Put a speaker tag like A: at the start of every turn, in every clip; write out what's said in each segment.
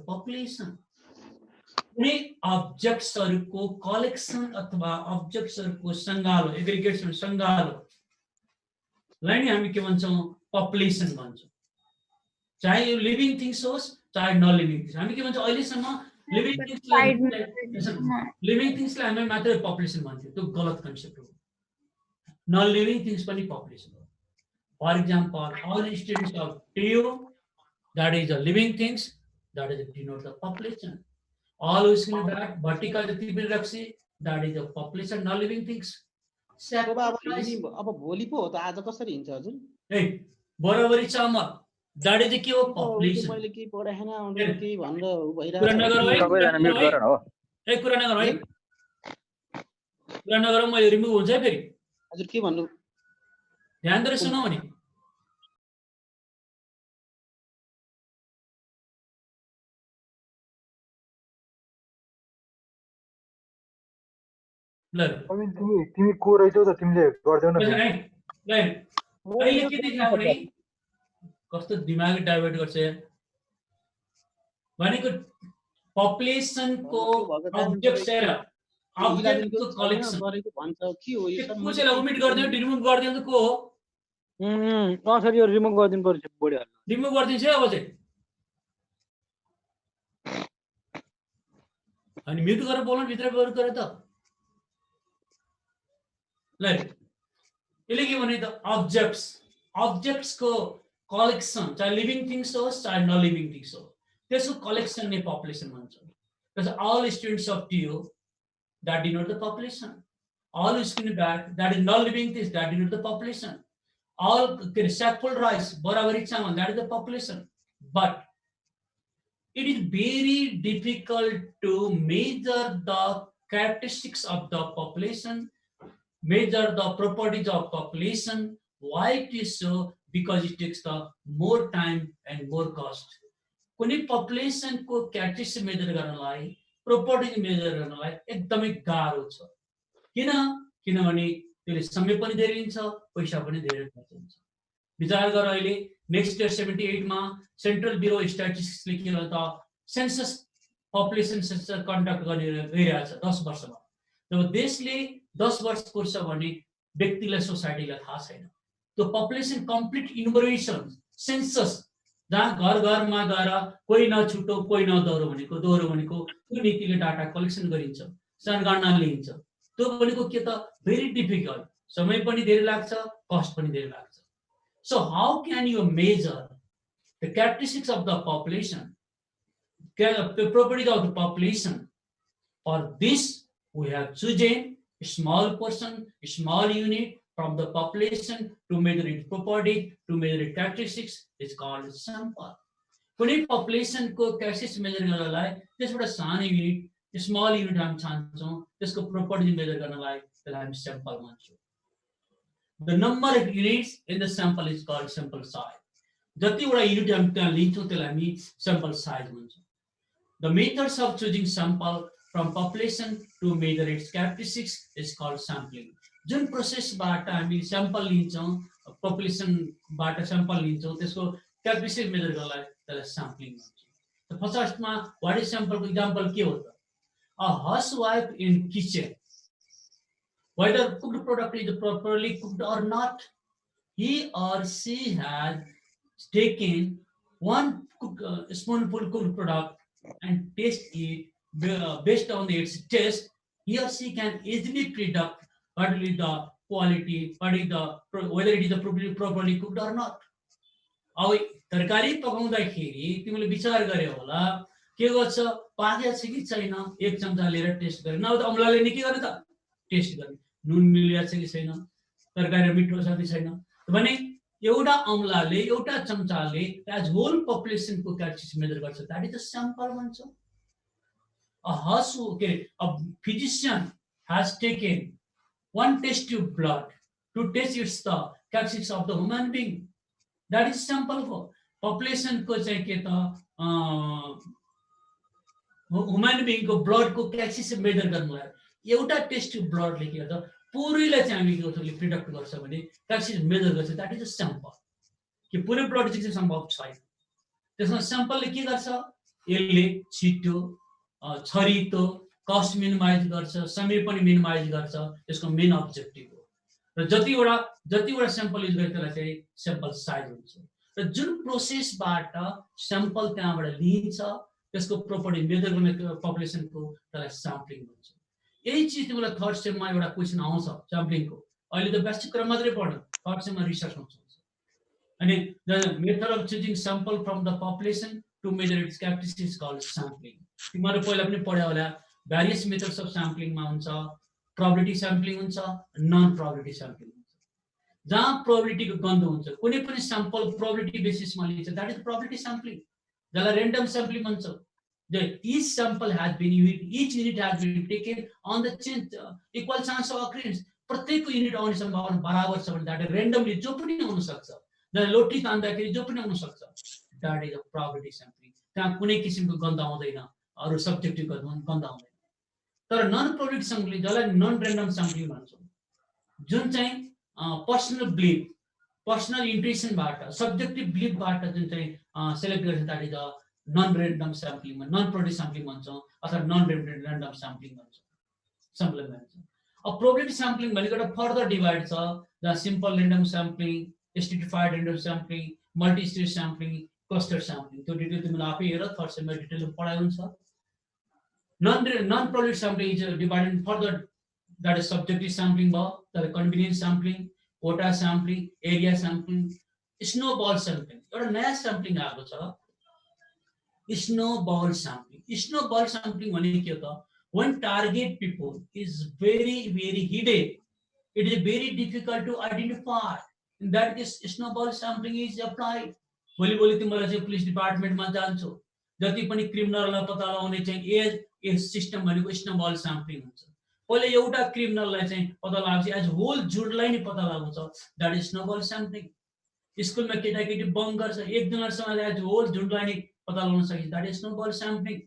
A: Population कुनै अब्जेक्ट्सहरुको collection अथवा अब्जेक्ट्सहरुको संगालो एग्रिगेसन संगालो लाई नै हामी के भन्छौं पपुलेसन भन्छौं चाहे यो लिभिङ थिंग्स होस् चाहे नन लिभिङ थिंग्स हामी के भन्छौं अहिलेसम्म लिभिङ थिंग्सलाई हामी मात्र पपुलेसन भन्थ्यौं त्यो गलत कन्सेप्ट हो नन लिभिङ थिंग्स पनि पपुलेसन हो for example all students of TU that is a living things that is denote the population all is in that vertical जति पनि राख्सी that is the population non living things
B: अब भोलि पो हो त आज कसरी हिन्छ हजुर
A: ए बराबरी चामल दाडे चाहिँ के हो पपुलेसन
B: मैले के पढाएन उनीहरु के भनेर भइरा
A: कुरा नगर है
C: सबैजना म्युट गर हो
A: ए कुरा नगर है कुरा नगर मैले रिमुभ हुन्छ है फेरि
B: हजुर के भन्नु
A: ध्यान दिएर सुनौ नि ल
D: तिमी को रहेछौ त तिमीले गर्दैनौ
A: ल अहिले के देखियो भने कस्तो दिमाग डाइभर्ट गर्छ यार भनेको पपुलेसनको अब्जेक्ट्स हेर अब्जेक्टको कलेक्सन
B: गरेको भन्छ के हो यो सब
A: कसैलाई ओमिट गर्दियो रिमुभ गर्दियो त को हो
C: सर यो रिमुभ गरिदिनु पर्छ बढी
A: रिमुभ गरिदिन्छ है अब चाहिँ अनि म्युट गरेर बोल्नु भित्र गरे त ल यसले के भने त अब्जेक्ट्स को कलेक्सन चाहे लिभिङ थिंग्स होस् चाहे नन लिभिङ थिंग्स हो त्यसको कलेक्सन नै पपुलेसन भन्छ because all students of TU that denote the population all students that is non living things that denote the population all sackful rice barabari chamal that is the population but it is very difficult to measure the characteristics of the population measure the properties of population why it is so because it takes the more time and more cost कुनै population को characteristics major गर्नलाई properties major गर्नलाई एकदमै गाह्रो छ किनभने त्यसले समय पनि धेरै लिन्छ पैसा पनि धेरै खर्च हुन्छ विचार गर अहिले नेक्स्ट इयर 78 मा सेन्ट्रल ब्युरो स्ट्याटिस्टिक्सले के भन्छ त सेन्सस पपुलेसन सेन्सस कन्डक्ट गर्ने गइरहेको छ 10 वर्षमा जब देशले 10 वर्ष पुग्छ भने व्यक्तिलाई सोसाइटीलाई थाहा छैन त्यो पपुलेसन कम्प्लिट इन्फर्मेसन सेन्सस जहाँ घर घरमा गएर कोही नछुटो कोही नदौरो भनेको त्यो नीतिले डाटा कलेक्सन गरिन्छ जनगणना लिइन्छ त्यो भनेको के त भेरी डिफिकल्ट समय पनि धेरै लाग्छ कस्ट पनि धेरै लाग्छ so how can you measure the characteristics of the population the properties of the population for this we have chosen a small portion a small unit from the population to measure its property to measure its characteristics is called sample कुनै population को characteristics measure गर्नलाई त्यसबाट सानो unit small unit हामी छान्छौं त्यसको property measure गर्नलाई त्यसलाई हामी sample भन्छौं the number of units in the sample is called sample size जति वटा युनिट हामी त्यहाँ लिन्छौं त्यसलाई हामी sample size भन्छौं the methods of choosing sample from population to measure its characteristics is called sampling Jun process बाट हामी sample लिन्छौं population बाट sample लिन्छौं त्यसको क्यारेक्टरिस्टिक्स मेजर गर्नलाई त्यसलाई स्याम्पलिङ भन्छौं त फर्स्टमा व्हाट इज स्याम्पल को एग्जांपल के हो त a housewife in kitchen whether cooked product is properly cooked or not he or she has taken one spoonful cooked product and taste it based on its taste he or she can easily predict what is the quality, what is the whether it is properly cooked or not. अब तरकारी पकाउँदाखेरि तिमीले विचार गर्यो होला के गर्छ पाकेको छ कि छैन एक चम्चा लिएर टेस्ट गर्ने नभए त अम्लाले नि के गर्ने त टेस्ट गर्ने नुन मिलेको छ कि छैन तरकारी मिठो छ कि छैन भने एउटा अम्लाले एउटा चम्चाले एज होल पपुलेसन को क्यारेक्टरिस्टिक्स मेजर गर्छ दैट इज द सैंपल भन्छ a physician has taken one test tube blood to test its the characteristics of the human being that is sample for population को चाहिँ के त human being को blood को characteristics major गर्नलाई एउटा test tube blood ले के गर्छ पुरैलाई चाहिँ हामी के प्रिडिक्ट गर्छ भने क्यारेक्टरिस्टिक्स मेजर गर्छ दैट इज द सैंपल कि पुरै ब्लड चाहिँ सम्भव छैन त्यसमा सैंपलले के गर्छ यसले छिटो छरितो कस्ट मिनिमाइज गर्छ, समय पनि मिनिमाइज गर्छ, यसको मेन अब्जेक्टिभ हो। र जतिवटा स्याम्पल युज गर्छ त्यसलाई चाहिँ स्याम्पल साइज हुन्छ। र जुन प्रोसेसबाट स्याम्पल त्यहाँबाट लिइन्छ त्यसको प्रोपर्टी मेजर गर्ने पपुलेसनको त्यसलाई स्याम्पलिङ भन्छ। यही चिज तिमीलाई थर्ड सेममा एउटा क्वेसन आउँछ स्याम्पलिङको। अहिले त बेसिक कुरा मात्रै पढ्नु, थर्ड सेममा रिसर्च हुन्छ। अनि the method of choosing sample from the population to measure its characteristics called sampling. तिमीहरू पहिला पनि पढ्यो होला, भ्यारियस मेथड्स अफ स्याम्पलिङमा हुन्छ, प्रोबेबिलिटी स्याम्पलिङ हुन्छ, नन प्रोबेबिलिटी स्याम्पलिङ हुन्छ। जहाँ प्रोबेबिलिटीको गन्ध हुन्छ, कुनै पनि स्याम्पल प्रोबेबिलिटी बेसिसमा लिन्छ, द्याट इज प्रोबेबिलिटी स्याम्पलिङ, जसलाई ऱ्यान्डम स्याम्पलिङ भन्छ। Each sample has been each unit has been taken on the equal chance of occurrence. प्रत्येकको युनिट आउने सम्भावना बराबर छ भने द्याट ऱ्यान्डमली जो पनि हुन सक्छ, जसले लोटी तान्दाखेरि जो पनि हुन सक्छ, that is a probability sampling. त्यहाँ कुनै किसिमको गन्ध आउँदैन, अरू सब्जेक्टिभ गन्ध आउँदैन। तर नन प्रोबेबिलिटी स्याम्पलिङ, जसलाई नन ऱ्यान्डम स्याम्पलिङ भन्छौँ, जुन चाहिँ पर्सनल बिलिफ, पर्सनल इन्ट्युसनबाट, सब्जेक्टिभ बिलिफबाट जुन चाहिँ सेलेक्ट गर्छ, that is a non random sampling, non probability sampling भन्छौँ, अथवा नन ऱ्यान्डम स्याम्पलिङ भन्छौँ, स्याम्पलिङ भन्छौँ। अब प्रोबेबिलिटी स्याम्पलिङ भनेको एउटा फर्दर डिभाइड छ, जहाँ simple random sampling, stratified random sampling, multi stage sampling, cluster sampling. त्यो डिटेल तिमीलाई आफै हेर, थर्ड सेममा डिटेलमा पढाइ हुन्छ। Non probability sampling is divided in further, that is subjective sampling भयो, तर convenience sampling, quota sampling, area sampling, snowball sampling. एउटा नयाँ स्याम्पलिङ आएको छ, snowball sampling. Snowball sampling means ke hota? When target people is very hidden, it is very difficult to identify. In that case, snowball sampling is applied. भोलि तिमीलाई चाहिँ police डिपार्टमेन्टमा जान्छौ, जति पनि क्रिमिनललाई पत्ता लगाउने चाहिँ एज सिस्टम भनेको स्नोबल स्याम्पलिङ हुन्छ। पहिले एउटा क्रिमिनललाई चाहिँ पत्ता लगाएपछि एज होल जुडलाई नै पत्ता लगाउँछ, द्याट इज स्नोबल स्याम्पलिङ। स्कुलमा केटाकेटी बङ्क गर्छ, एकजनासँग एज होल जुडलाई नै पत्ता लगाउन सकिन्छ, that is snowball sampling.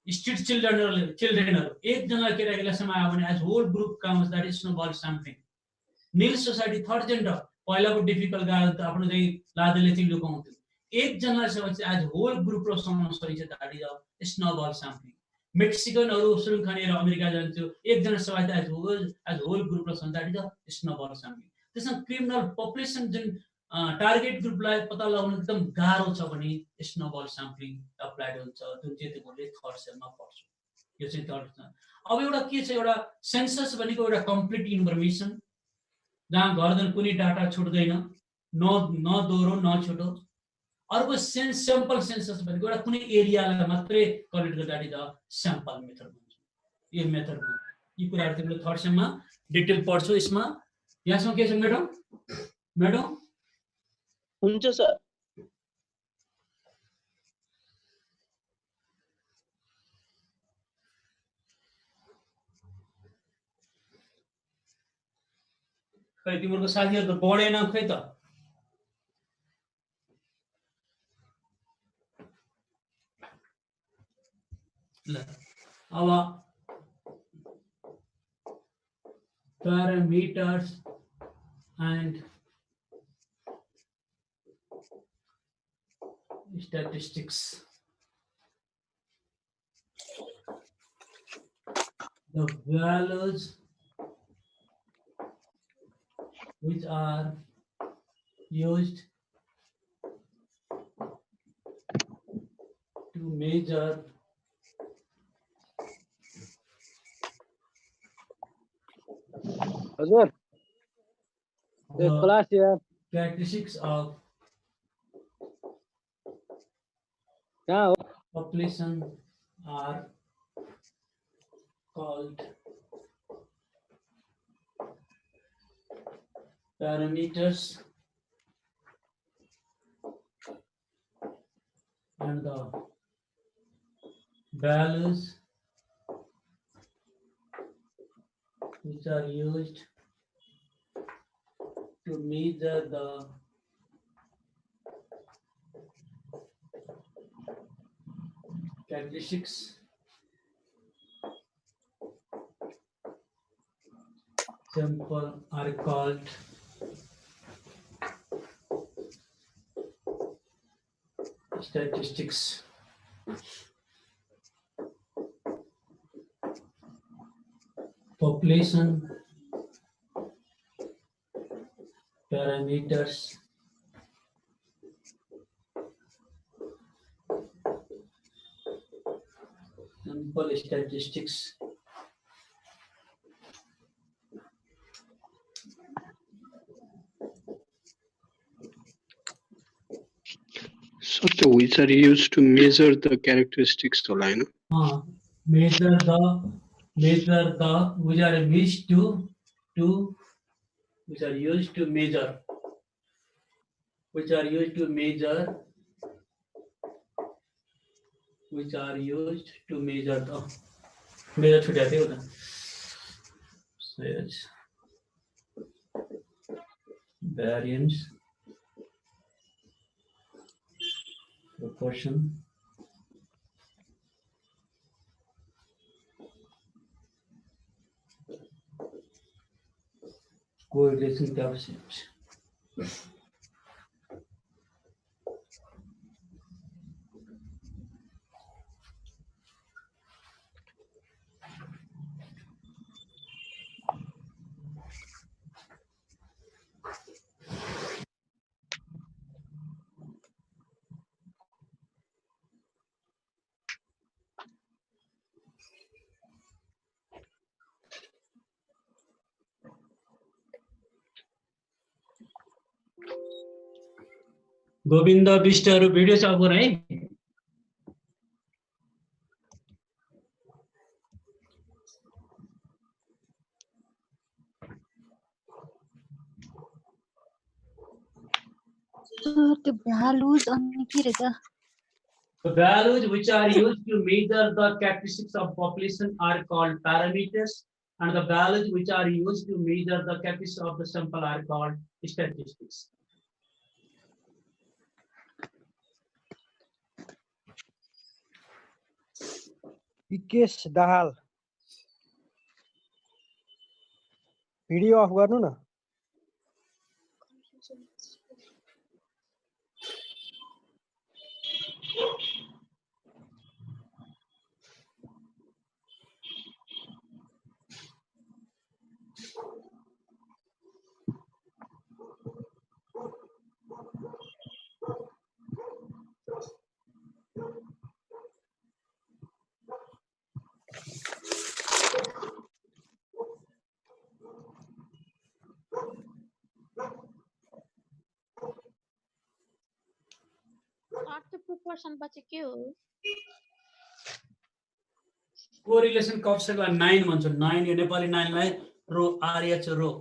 A: Street चिल्ड्रेनहरू एकजना केटाकेटीलाई समायो भने एज होल ग्रुप काम हुन्छ, द्याट इज स्नोबल स्याम्पलिङ। नील सोसाइटी थर्ड जेन्डर, पहिलाको डिफिकल्ट गाह्रो त आफ्नो चाहिँ लाजले चाहिँ लुकाउँथ्यो, एकजनासँग चाहिँ एज होल ग्रुपलाई समाउन सकिन्छ, द्याट इज स्नोबल स्याम्पलिङ। मेक्सिकनहरू सुरुङ खनेर अमेरिका जान्थ्यो, एकजना सवाई एज होल ग्रुपलाई समाउँछ, द्याट इज स्नोबल स्याम्पलिङ। त्यसमा क्रिमिनल पपुलेसन जुन टार्गेट ग्रुपलाई पत्ता लगाउन एकदम गाह्रो छ भने स्नोबल स्याम्पलिङ एप्लाइड हुन्छ, जुन चाहिँ तिमीहरूले थर्ड सेममा पढ्छौ। यो चाहिँ थर्ड छ। अब एउटा के छ, एउटा सेन्सस भनेको एउटा कम्प्लिट इन्फर्मेसन, जहाँ घरदैन कुनै डाटा छुट्दैन, न दोहोरो न छुटो। अर्को स्याम्पल सेन्सस भनेको एउटा कुनै एरियालाई मात्रै कलेक्ट गर्दा द स्याम्पल मेथड भन्छ। यो मेथड हो, यी कुराहरू तिमीले थर्ड सेममा डिटेल पढ्छौ। यसमा यहाँसम्म के छ म्याडम? म्याडम
B: हुन्छ सर।
A: खै तिमीहरूको साथीहरू त पढेन खै त। ल अब parameters and statistics. The values which are used to measure
C: हजुर क्लास यार
A: characteristics of
C: कहाँ हो?
A: population are called parameters, and the values which are used to measure the characteristics sample are called statistics. Population parameters. Simple statistics.
E: So which are used to measure the characteristics होला हैन
A: Measure the which are used to which are used to measure which are used to measure the major छुट्या थियो उता variance proportion correlation coefficient. Govind विष्टहरू video छ अब है
F: The values अनि के रहेछ
A: The values which are used to measure the characteristics of population are called parameters, and the values which are used to measure the characteristics of the sample are called statistics.
C: Vikesh Dahal video of गर्नु न
F: proportion पछि के हो
A: correlation कफसेटलाई 9 भन्छ 9 यो नेपाली 9 लाई रो RH रो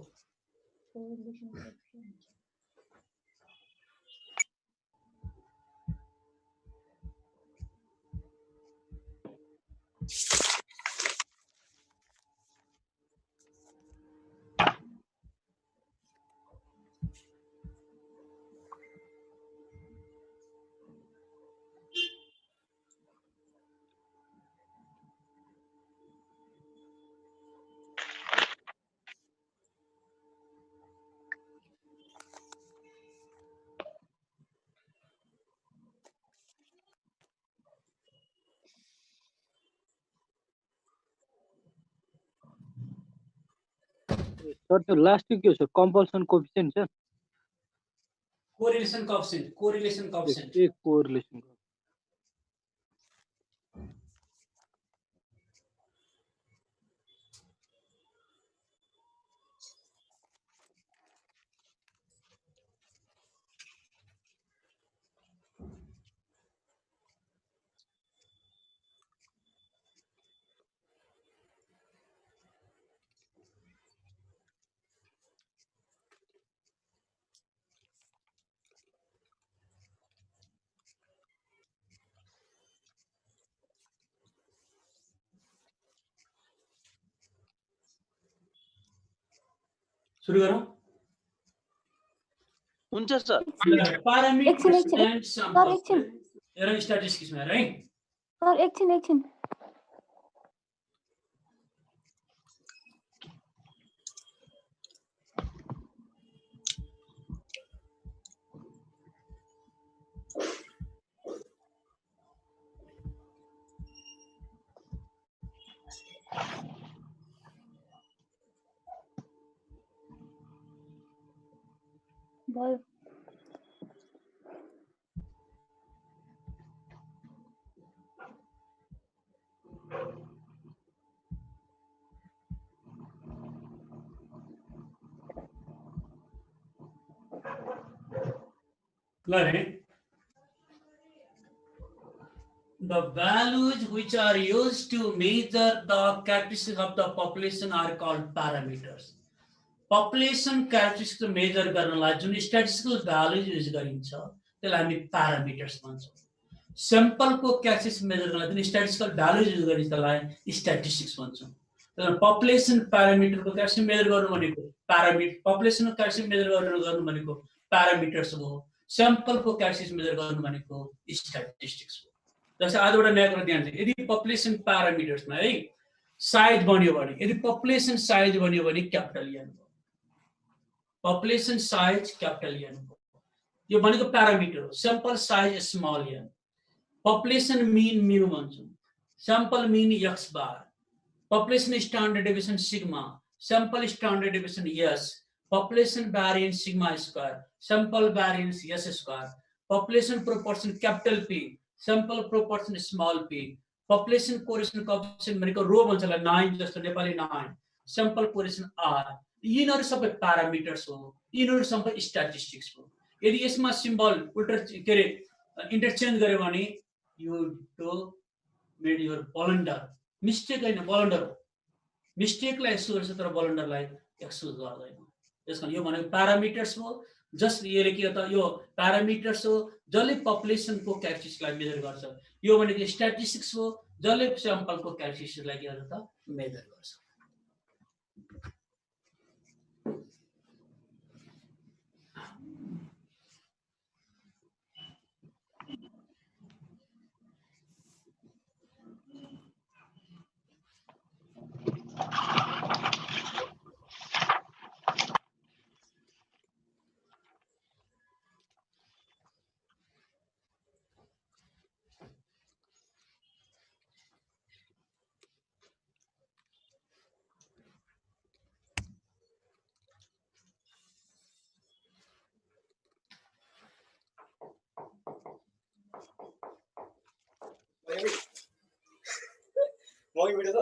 C: sir त्यो last के हो sir compulsion coefficient छ
A: कोरिलेसन कफसेट
C: एक कोरिलेसन
A: सुरु गरौँ
B: हुन्छ sir
A: parameters and
F: sir
A: samples
F: एकछिन
A: हेरौँ स्ट्याटिस्टिक्समा है
F: सर एकछिन भयो
A: Learning. The values which are used to measure the characteristics of the population are called parameters. Population characteristics measure गर्नलाई जुन statistical values use गरिन्छ त्यसलाई हामी parameters भन्छौँ. Sample को characteristics measure गर्नलाई जुन statistical values use गरिन्छ त्यसलाई statistics भन्छौँ. तर population parameter को characteristics measure गर्नु भनेको parameter, population को characteristics measure गर्नु भनेको parameters हो. Sample को characteristics measure गर्नु भनेको statistics हो. जैसे आजबाट नयाँ कुरा ध्यान दिनु. यदि population parameters मा है size बन्यो भने, यदि population size बन्यो भने capital N हो. Population size capital N हो. यो भनेको parameter हो. Sample size small n. Population mean mu भन्छौँ. Sample mean x bar. Population standard deviation sigma. Sample standard deviation s. Population variance sigma square. Sample variance s square. Population proportion capital P. Sample proportion small p. Population correlation coefficient भनेको रो भन्छ ल 9 जस्तो Nepali 9. Sample correlation r. यिनीहरु सबै parameters हो. यिनीहरु सबै statistics हो. यदि यसमा सिम्बल उल्टा के रे इन्टरचेन्ज गर्यो भने you do made your blunder. Mistake हैन ब्लन्डर हो. मिस्टेकलाई एक्सक्युज गर्छ तर ब्लन्डरलाई एक्सक्युज गर्दैन. त्यसकारण यो भनेको प्यारामिटर्स हो. जस्ट यसले के त यो प्यारामिटर्स हो जसले पपुलेसनको क्यारेक्टरिस्टिक्सलाई मेजर गर्छ. यो भनेको स्ट्याटिस्टिक्स हो जसले स्याम्पलको क्यारेक्टरिस्टिक्सलाई के गर्छ त मेजर गर्छ.
G: मगी भिडियो त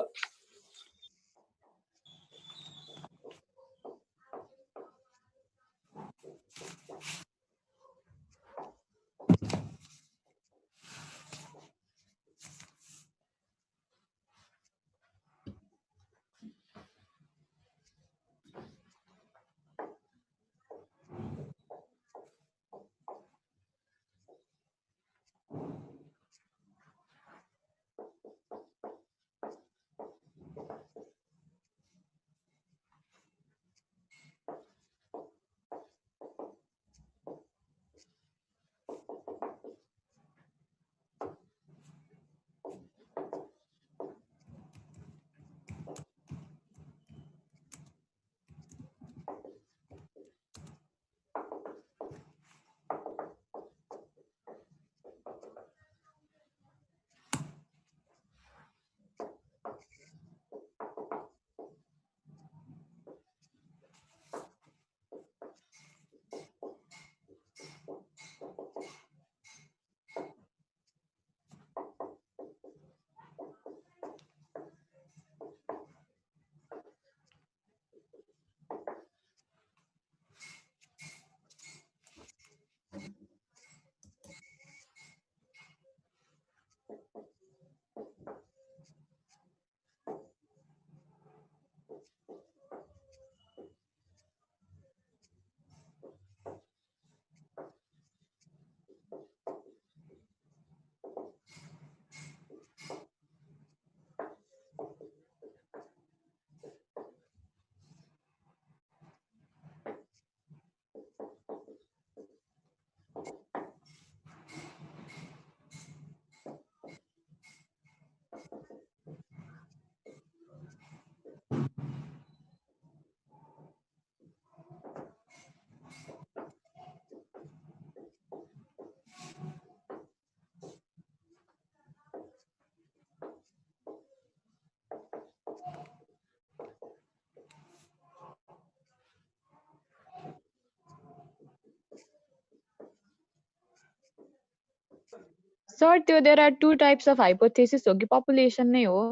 H: सर त्यो there are two types of hypothesis हो कि पपुलेसन नै हो?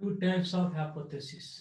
A: Two types of hypothesis.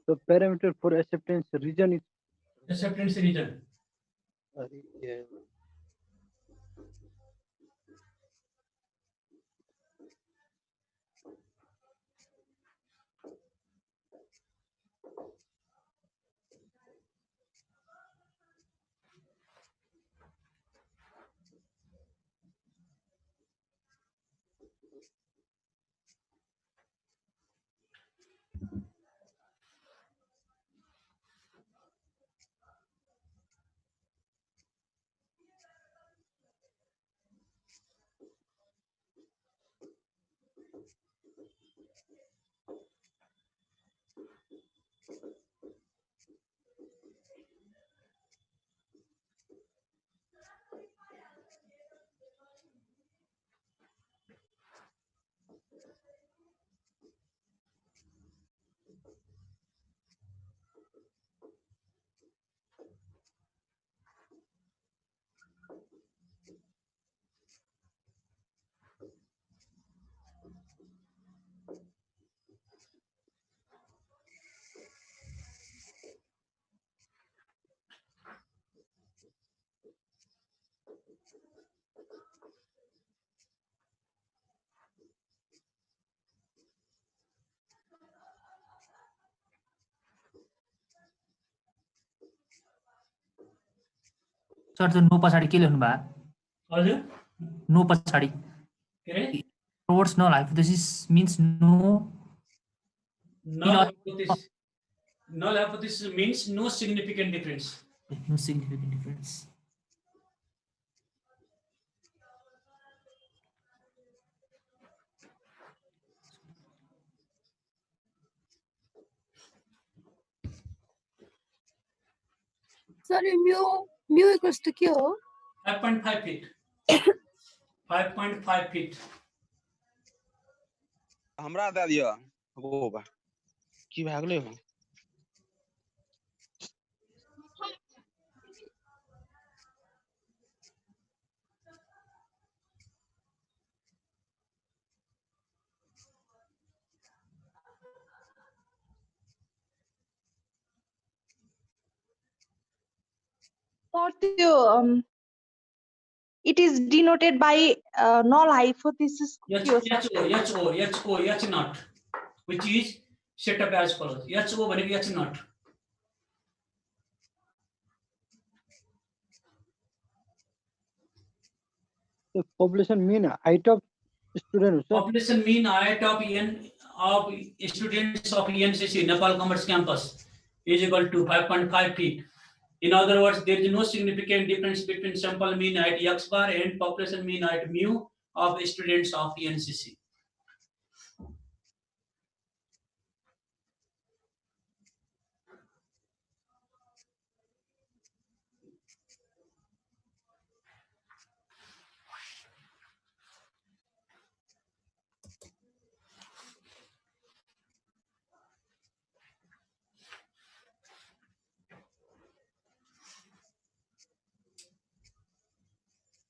C: The parameter for acceptance region is
A: Acceptance region.
I: Sir त्यो नो पछाडि के लेख्नु भयो?
A: हजुर
I: नो पछाडि
A: के अरे
I: towards null hypothesis means no
A: null hypothesis. Null hypothesis means no significant difference.
I: significant difference.
F: Sir mu equals to के हो?
A: 5.5 feet. 5.5 feet.
J: हमरा दे दियो ओ बा की भए गेलै हो
K: Or it is denoted by null hypothesis.
A: H naught, which is set up as follows. HO भनेको H naught.
C: the population mean height of student.
A: Population mean height of students of ENCC Nepal Commerce Campus is equal to 5.5 feet. In other words, there is no significant difference between sample mean height x bar and population mean height mu of students of ENCC.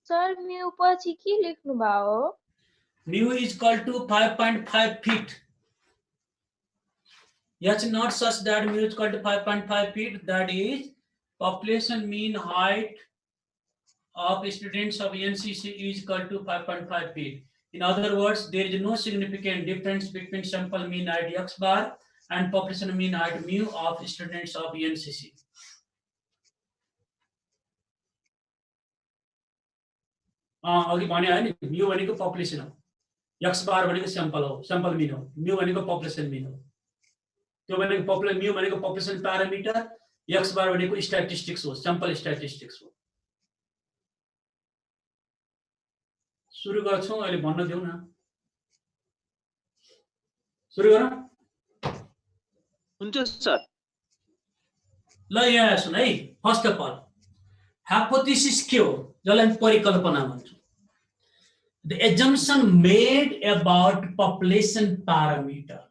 F: Sir mu पछि के लेख्नु भयो?
A: Mu is equal to 5.5 feet. Yes, not such that mu is equal to 5.5 feet. That is population mean height of students of NCC is equal to 5.5 feet. In other words, there is no significant difference between sample mean height x bar and population mean height mu of students of NCC. अघि भने हैन mu भनेको population हो, x bar भनेको sample हो, sample mean हो, mu भनेको population mean हो. त्यो भनेको population mu भनेको population parameter, x bar भनेको statistics हो, sample statistics हो. सुरु गर्छौं अहिले भन्न दिउ न. सुरु गरौँ.
B: हुन्छ सर.
A: ल यहाँ सुन है. फर्स्ट अफ अल हाइपोथेसिस के हो जसलाई परिकल्पना भन्छौं. The assumption made about population parameter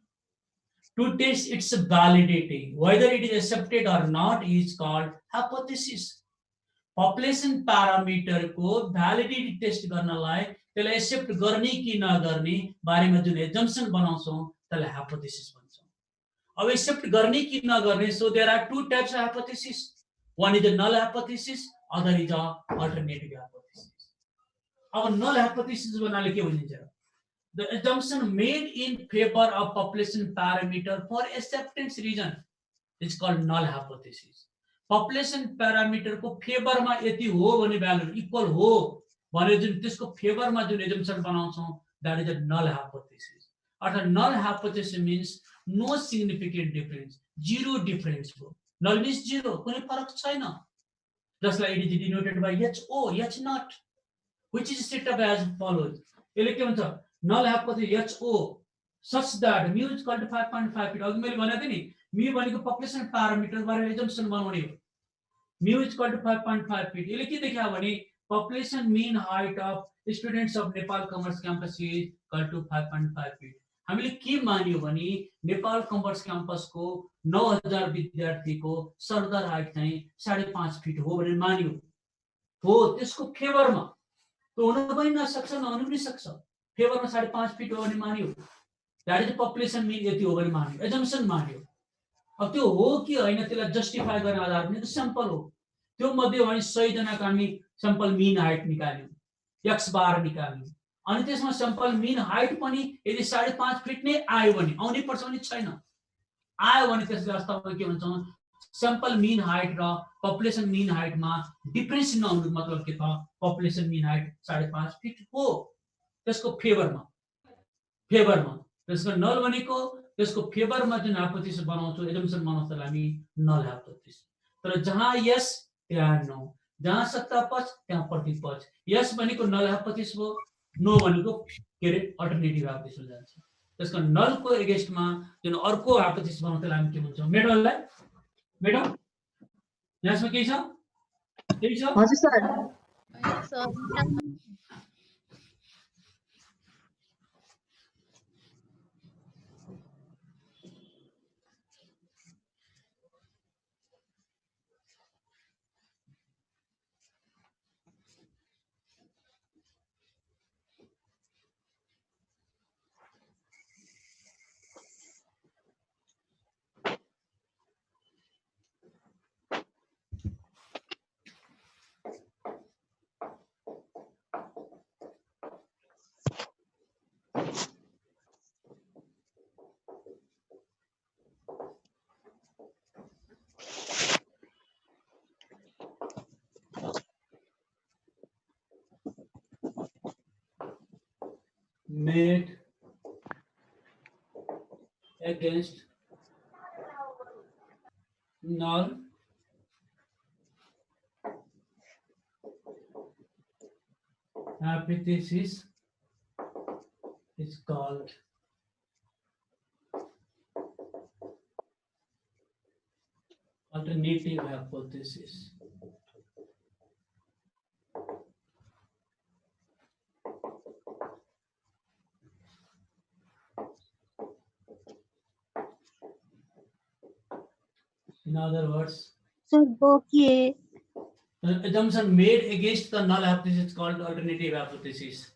A: to test its validity, whether it is accepted or not, is called hypothesis. Population parameter को validity test गर्नलाई त्यसलाई accept गर्ने कि नगर्ने बारेमा जुन assumption बनाउँछौं त्यसलाई hypothesis भन्छौं. अब accept गर्ने कि नगर्ने, so there are two types of hypothesis. One is a null hypothesis, other is a alternative hypothesis. Our null hypothesis बनाले के भनिन्छ? The assumption made in favor of population parameter for acceptance reason is called null hypothesis. Population parameter को favour मा यति हो भने value equal हो भने जुन त्यसको फेवर मा जुन assumption बनाउँछौं, that is a null hypothesis. अर्थात null hypothesis means no significant difference, zero difference हो. Null means zero, कुनै फरक छैन. Just like it is denoted by HO, H not, which is set up as follows. यसले के भन्छ? Null hypothesis HO such that mu is equal to 5.5 feet. अघि मैले भनेको थिएँ नि, mu भनेको population parameter बारे assumption बनाउने हो. Mu is equal to 5.5 feet. यसले के देखायो भने population mean height of students of Nepal Commerce Campus is equal to 5.5 feet. हामीले के मान्यो भने नेपाल कमर्स क्याम्पसको 9000 विद्यार्थीको सरदर हाइट चाहिँ 5.5 फिट हो भनेर मान्यो. हो त्यसको फेवरमा त्यो हुन पनि नसक्छ, नहुन पनि सक्छ. फेवरमा 5.5 फिट हो भने मान्यो. दैट इज पपुलेसन मीन यति हो भने मान्यो, एजम्पसन मान्यो. अब त्यो हो कि हैन त्यसलाई जस्टिफाई गर्ने आधार पनि त स्याम्पल हो. त्यो मध्ये भने 100 जनाको हामी स्याम्पल मीन हाइट निकाल्यौं, x बार निकाल्यौं. अनि त्यसमा स्याम्पल मीन हाइट पनि यदि 5.5 फिट नै आयो भने आउनै पर्छ भने छैन. आयो भने त्यसले वास्तवमा के भन्छौं, स्याम्पल मीन हाइट र पपुलेसन मीन हाइटमा डिफरेन्स नहुनु मतलब के त, पपुलेसन मीन हाइट 5.5 फिट हो त्यसको फेवरमा. त्यसको नल भनेको त्यसको फेवरमा जुन हाइपोथेसिस बनाउँछौ, एजम्पसन बनाउँछ त्यसलाई हामी नल हाइपोथेसिस. तर जहाँ यस त्यहाँ नो, जहाँ सत्ता पक्ष त्यहाँ प्रतिपक्ष. यस भनेको नल हाइपोथेसिस हो, नो भनेको के रे अल्टरनेटिभ हाइपोथेसिस जान्छ. त्यसको नलको एगेन्स्टमा जुन अर्को हाइपोथेसिस बनाउँछ त्यसलाई हामी के भन्छौं, मेडललाई. मेडल यसमा के छ? केही छ?
K: हजुर sir.
A: Made against null hypothesis is called alternative hypothesis. In other words,
K: sir बोकिए.
A: An assumption made against the null hypothesis is called alternative hypothesis.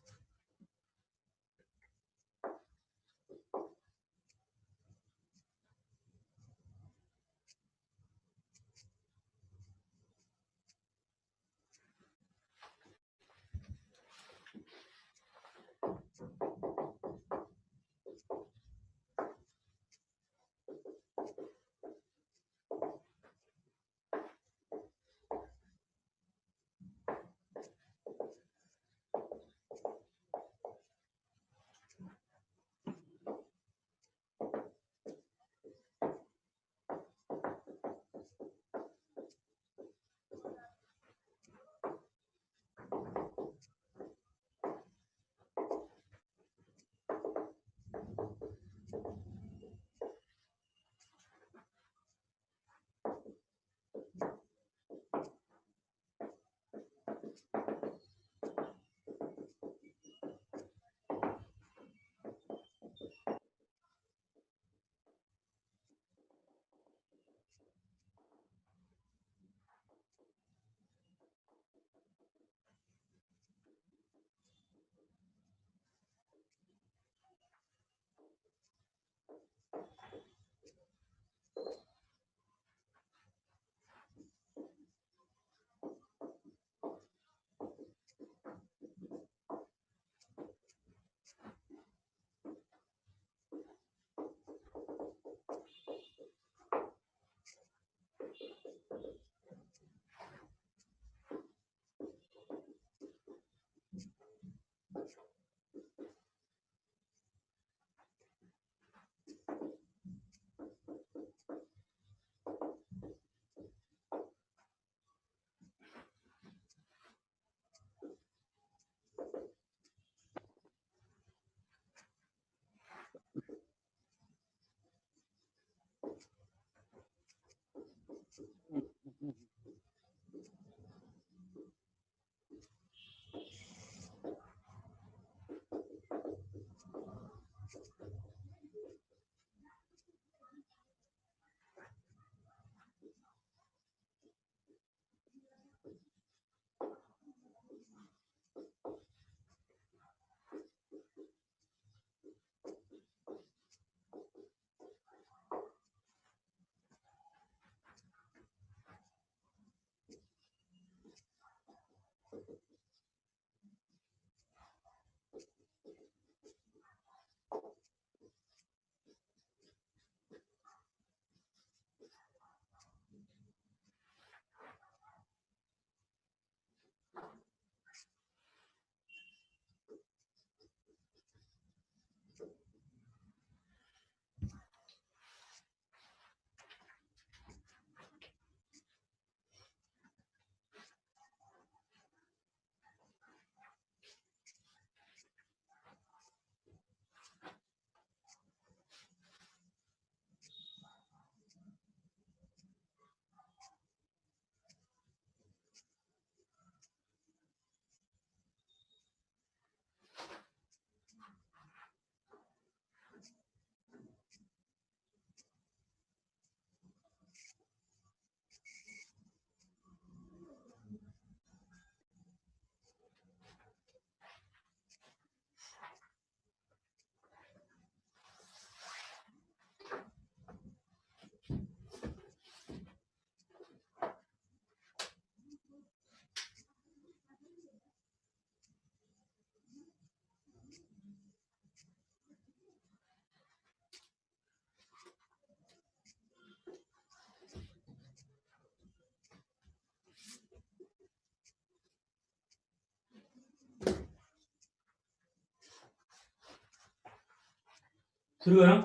A: सुरु गरौँ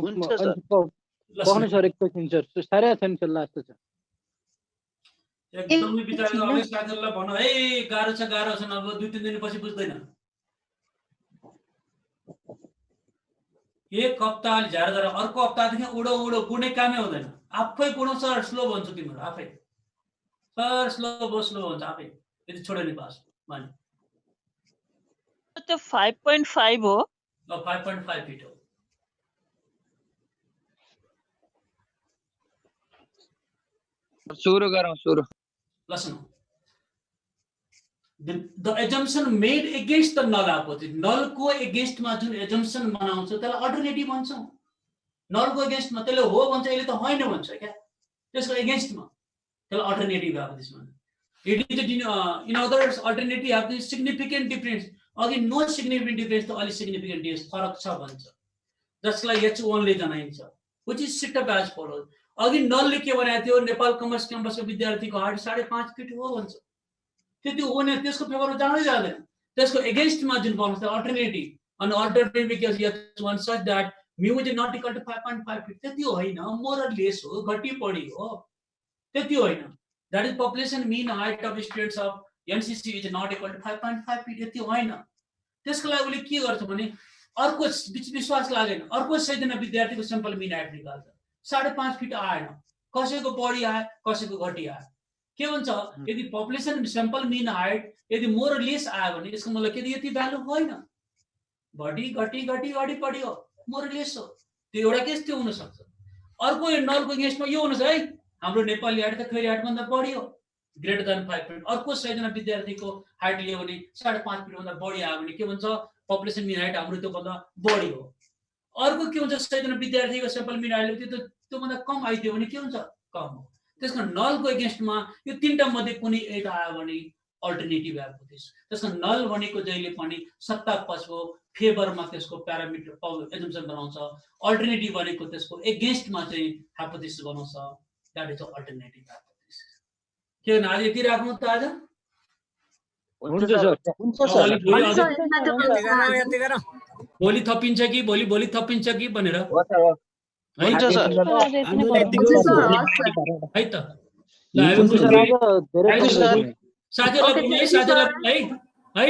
J: हुन्छ सर
A: ल
C: पक्नु
A: सुरु।
C: सर एकैछिन सर साह्रै छैन सर लास्ट छ
A: एकदमै बिचारा अवेश साथीहरूलाई भन है गाह्रो छ अब 2-3 दिनपछि बुझ्दैन। एक हप्ता झ्यार गरेर अर्को हप्तादेखि उडो उडो गुड्ने कामै हुँदैन। आफै गुडौ सर स्लो भन्छु तिम्रो आफै सर स्लो हुन्छ आफै यदि छोड्यो नि पास भने
K: त्यो 5.5 हो।
A: 5.5 फिट हो।
J: सुरु गरौँ सुरु
A: Listen. The assumption made against the null hypothesis. Null को against मा जुन assumption बनाउँछ त्यसलाई alternative भन्छौँ. Null को against मा त्यसले हो भन्छ अहिले त होइन भन्छ क्या. त्यसको against मा त्यसलाई alternative hypothesis भन्छ. It is in other words alternative hypothesis significant difference. अघि no significant difference त अलि significant difference फरक छ भन्छ. जसलाई H1 ले जनाइन्छ. Which is set up as follows. अघि null ले के भनेको थियो नेपाल कमर्स क्याम्पसको विद्यार्थीको हाइट 5.5 फिट हो भन्छ. त्यति हो भने त्यसको फेभरमा जानै जाँदैन. त्यसको अगेन्स्ट मा जुन भन्नु छ अल्टरनेटिभ अनि अल्टरनेटिभ के H1 such that mu is not equal to 5.5 feet. त्यति होइन, मोर अर लेस हो, घटी बढी हो. त्यति होइन. That is population mean height of students of NCC is not equal to 5.5 feet. त्यति होइन. त्यसको लागि उले के गर्छ भने अर्को विश्वास लागेन. अर्को 100 जना विद्यार्थीको स्याम्पल मिन हाइट निकाल्छ. 5.5 फिट आएन. कसैको बढी आयो, कसैको घटी आयो. के भन्छ यदि पपुलेसन स्याम्पल मिन हाइट यदि मोर अर लेस आयो भने यसको मतलब के यति भ्यालु होइन. बढी घटी घटी घटी बढी हो, मोर अर लेस हो. त्यो एउटा केस त्यो हुन सक्छ. अर्को यो नलको अगेन्स्टमा यो हुन्छ है हाम्रो नेपाली हाइट त खैरी हाइट भन्दा बढी हो, ग्रेटर देन 5 फिट. अर्को 100 जना विद्यार्थीको हाइट लियो भने 5.5 फिट भन्दा बढी आयो भने के भन्छ पपुलेसन मिन हाइट हाम्रो त्यो भन्दा बढी हो. अर्को के हुन्छ 100 जना विद्यार्थीको स्याम्पल मिन हाइट त्यो भन्दा कम आइदियो भने के हुन्छ कम हो. त्यसको नलको अगेन्स्टमा यो तीनटा मध्ये कुनै एउटा आयो भने अल्टरनेटिभ हाइपोथेसिस. त्यसको नल भनेको जहिले पनि सत्ता पक्षको फेभरमा त्यसको प्यारामिटर एजम्पसन बनाउँछ. अल्टरनेटिभ भनेको त्यसको अगेन्स्टमा चाहिँ हाइपोथेसिस बनाउँछ. That is alternative hypothesis. के हो आज यति राख्नु त आज
C: हुन्छ सर.
A: भोलि थपिन्छ कि भोलि थपिन्छ कि भनेर
B: हुन्छ सर.
A: है त साथीहरुलाई है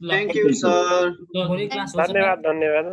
G: थ्याङ्क यू सर.
A: धन्यवाद.